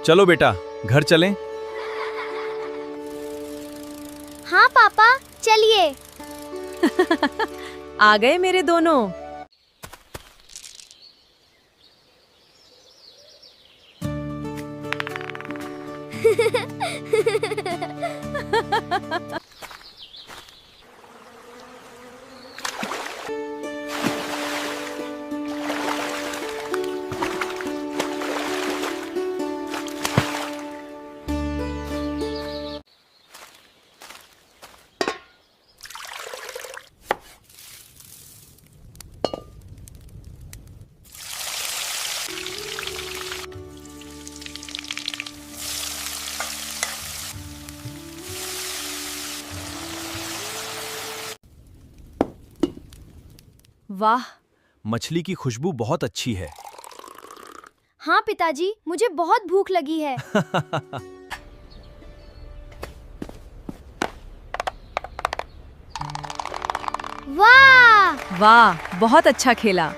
चलो बेटा, घर चलें। हाँ पापा, चलिए। आ गए मेरे दोनों। वाह, मछली की खुशबू बहुत अच्छी है। हाँ पिताजी, मुझे बहुत भूख लगी है। वाह! वाह, बहुत अच्छा खेला।